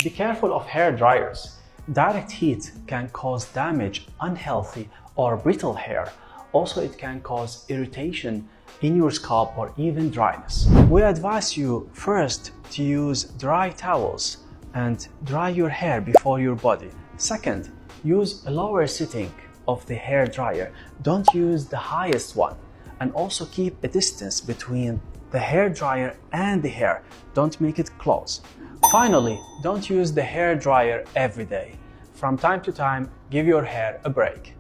Be careful of hair dryers. Direct heat can cause damage, unhealthy or brittle hair. Also, it can cause irritation in your scalp or even dryness. We advise you first to use dry towels and dry your hair before your body. Second, use a lower setting of the hair dryer. Don't use the highest one. And also keep a distance between the hair dryer and the hair. Don't make it close. Finally, don't use the hair dryer every day. From time to time, give your hair a break.